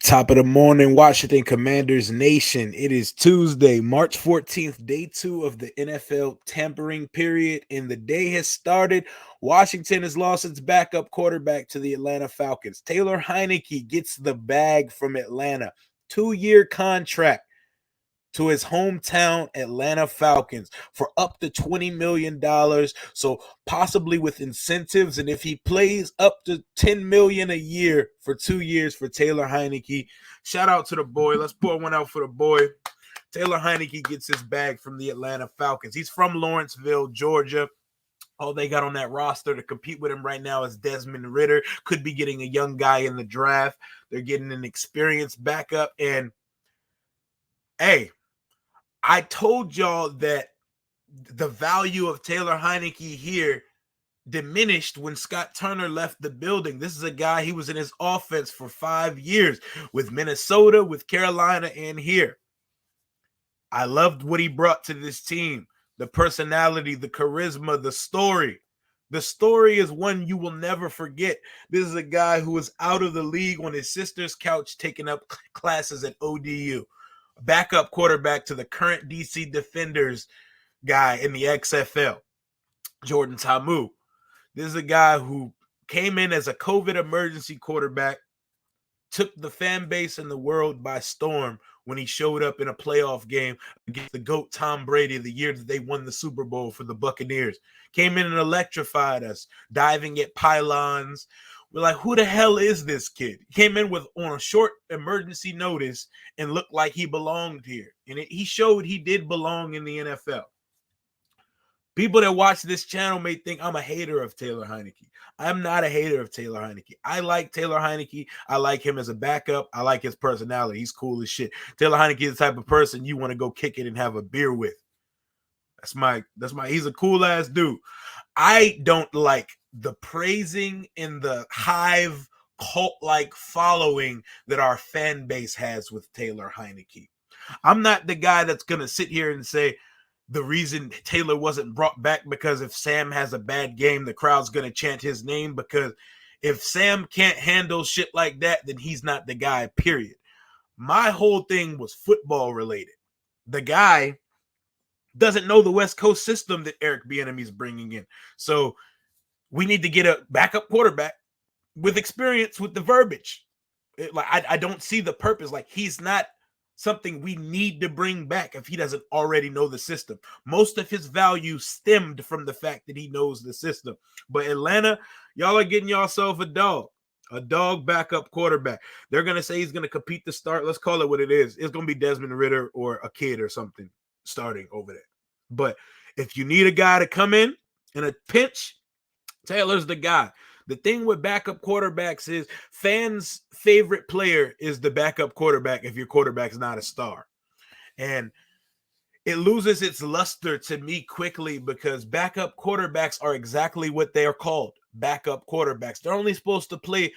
Top of the morning, Washington Commanders Nation. It is Tuesday, March 14th, day 2 of the NFL tampering period, and the day has started. Washington has lost its backup quarterback to the Atlanta Falcons. Taylor Heinicke gets the bag from Atlanta. 2-year contract to his hometown Atlanta Falcons for up to $20 million. So possibly with incentives. And if he plays up to $10 million a year for 2 years for Taylor Heinicke, shout out to the boy. Let's pour one out for the boy. Taylor Heinicke gets his bag from the Atlanta Falcons. He's from Lawrenceville, Georgia. All they got on that roster to compete with him right now is Desmond Ridder. Could be getting a young guy in the draft. They're getting an experienced backup. And hey, I told y'all that the value of Taylor Heinicke here diminished when Scott Turner left the building. This is a guy, he was in his offense for 5 years with Minnesota, with Carolina, and here. I loved what he brought to this team. The personality, the charisma, the story. The story is one you will never forget. This is a guy who was out of the league on his sister's couch taking up classes at ODU. Backup quarterback to the current DC Defenders guy in the XFL, Jordan Ta'amu. This is a guy who came in as a COVID emergency quarterback, took the fan base in the world by storm when he showed up in a playoff game against the GOAT Tom Brady the year that they won the Super Bowl for the Buccaneers. Came in and electrified us, diving at pylons. We're like, who the hell is this kid? He came in on a short emergency notice and looked like he belonged here. And he showed he did belong in the NFL. People that watch this channel may think I'm a hater of Taylor Heinicke. I'm not a hater of Taylor Heinicke. I like Taylor Heinicke. I like him as a backup. I like his personality. He's cool as shit. Taylor Heinicke is the type of person you want to go kick it and have a beer with. He's a cool ass dude. I don't like the praising and the Hive Cult-like following that our fan base has with Taylor Heinicke. I'm not the guy that's going to sit here and say the reason Taylor wasn't brought back because if Sam has a bad game, the crowd's going to chant his name, because if Sam can't handle shit like that, then he's not the guy, period. My whole thing was football related. The guy doesn't know the West Coast system that Eric Bieniemy is bringing in. So we need to get a backup quarterback with experience with the verbiage. I don't see the purpose. Like, he's not something we need to bring back if he doesn't already know the system. Most of his value stemmed from the fact that he knows the system. But Atlanta, y'all are getting yourself a dog backup quarterback. They're going to say he's going to compete to start. Let's call it what it is. It's going to be Desmond Ridder or a kid or something starting over there. But if you need a guy to come in a pinch, Taylor's the guy. The thing with backup quarterbacks is fans' favorite player is the backup quarterback if your quarterback's not a star. And it loses its luster to me quickly because backup quarterbacks are exactly what they are called, backup quarterbacks. They're only supposed to play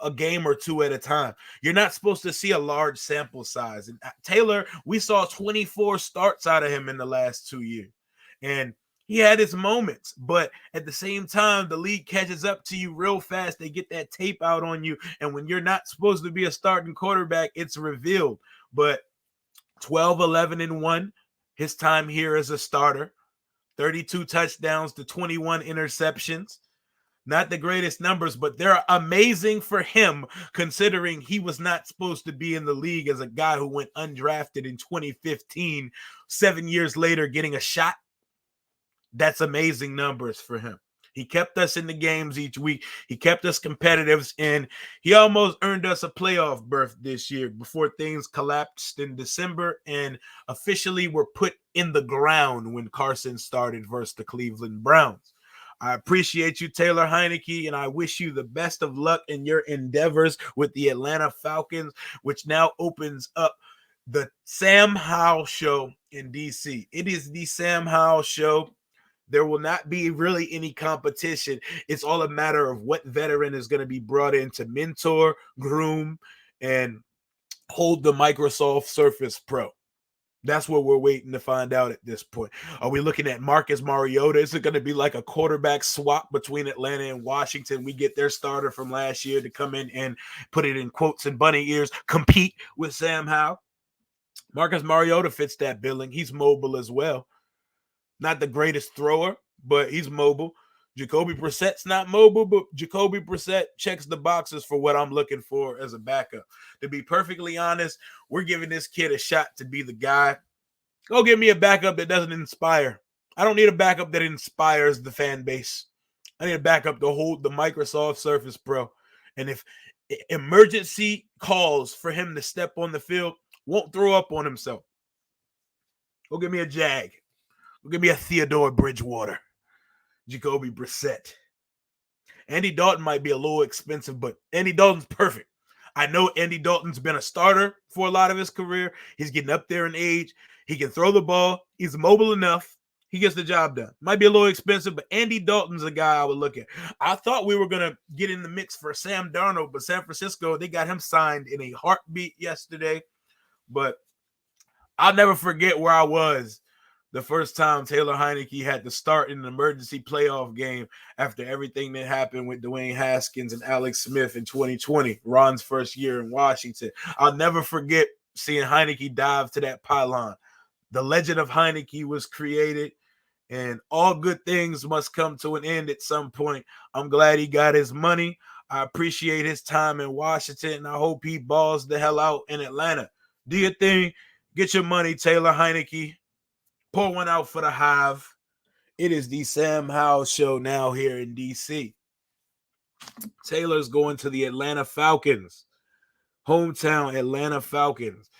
a game or two at a time. You're not supposed to see a large sample size. And Taylor, we saw 24 starts out of him in the last 2 years. And he had his moments, but at the same time, the league catches up to you real fast. They get that tape out on you. And when you're not supposed to be a starting quarterback, it's revealed. But 12, 11, and 1, his time here as a starter, 32 touchdowns to 21 interceptions. Not the greatest numbers, but they're amazing for him considering he was not supposed to be in the league as a guy who went undrafted in 2015, 7 years later getting a shot. That's amazing numbers for him. He kept us in the games each week. He kept us competitive, and he almost earned us a playoff berth this year before things collapsed in December and officially were put in the ground when Carson started versus the Cleveland Browns. I appreciate you, Taylor Heinicke, and I wish you the best of luck in your endeavors with the Atlanta Falcons, which now opens up the Sam Howell Show in DC. It is the Sam Howell Show. There will not be really any competition. It's all a matter of what veteran is going to be brought in to mentor, groom, and hold the Microsoft Surface Pro. That's what we're waiting to find out at this point. Are we looking at Marcus Mariota? Is it going to be like a quarterback swap between Atlanta and Washington? We get their starter from last year to come in and, put it in quotes and bunny ears, compete with Sam Howell. Marcus Mariota fits that billing. He's mobile as well. Not the greatest thrower, but he's mobile. Jacoby Brissett's not mobile, but Jacoby Brissett checks the boxes for what I'm looking for as a backup. To be perfectly honest, we're giving this kid a shot to be the guy. Go give me a backup that doesn't inspire. I don't need a backup that inspires the fan base. I need a backup to hold the Microsoft Surface Pro. And if emergency calls for him to step on the field, won't throw up on himself. Go give me a Jag. Go give me a Theodore Bridgewater. Jacoby Brissett. Andy Dalton might be a little expensive, but Andy Dalton's perfect. I know Andy Dalton's been a starter for a lot of his career. He's getting up there in age. He can throw the ball. He's mobile enough. He gets the job done. Might be a little expensive, but Andy Dalton's a guy I would look at. I thought we were going to get in the mix for Sam Darnold, but San Francisco, they got him signed in a heartbeat yesterday. But I'll never forget where I was the first time Taylor Heinicke had to start in an emergency playoff game after everything that happened with Dwayne Haskins and Alex Smith in 2020, Ron's first year in Washington. I'll never forget seeing Heinicke dive to that pylon. The legend of Heinicke was created, and all good things must come to an end at some point. I'm glad he got his money. I appreciate his time in Washington, and I hope he balls the hell out in Atlanta. Do your thing. Get your money, Taylor Heinicke. Pour one out for the Hive. It is the Sam Howell Show now here in D.C. Taylor's going to the Atlanta Falcons. Hometown Atlanta Falcons.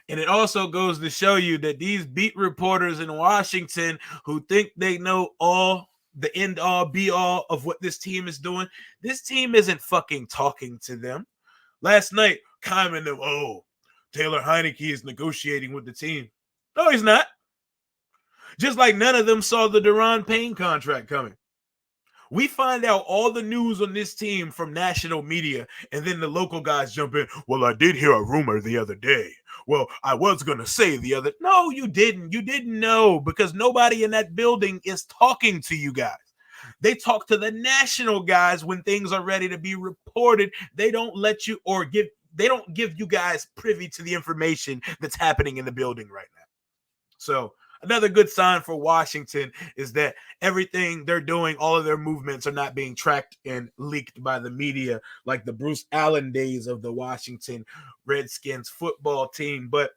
And it also goes to show you that these beat reporters in Washington who think they know all, the end all, be all of what this team is doing, this team isn't fucking talking to them. Last night, commented, Taylor Heinicke is negotiating with the team. No, he's not. Just like none of them saw the Deron Payne contract coming. We find out all the news on this team from national media, and then the local guys jump in. Well, I did hear a rumor the other day. Well, I was going to say the other. No, you didn't. You didn't know because nobody in that building is talking to you guys. They talk to the national guys when things are ready to be reported. They don't let you they don't give you guys privy to the information that's happening in the building right now. So another good sign for Washington is that everything they're doing, all of their movements are not being tracked and leaked by the media like the Bruce Allen days of the Washington Redskins football team. But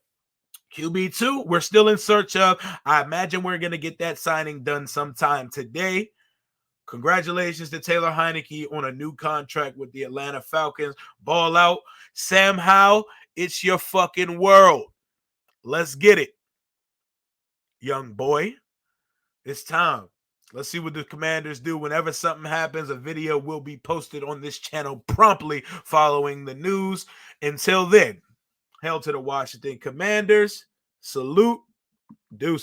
QB2, we're still in search of. I imagine we're going to get that signing done sometime today. Congratulations to Taylor Heinicke on a new contract with the Atlanta Falcons. Ball out. Sam Howell, it's your fucking world. Let's get it. Young boy, it's time. Let's see what the Commanders do. Whenever something happens, a video will be posted on this channel promptly following the news. Until then, hail to the Washington Commanders. Salute. Deuces.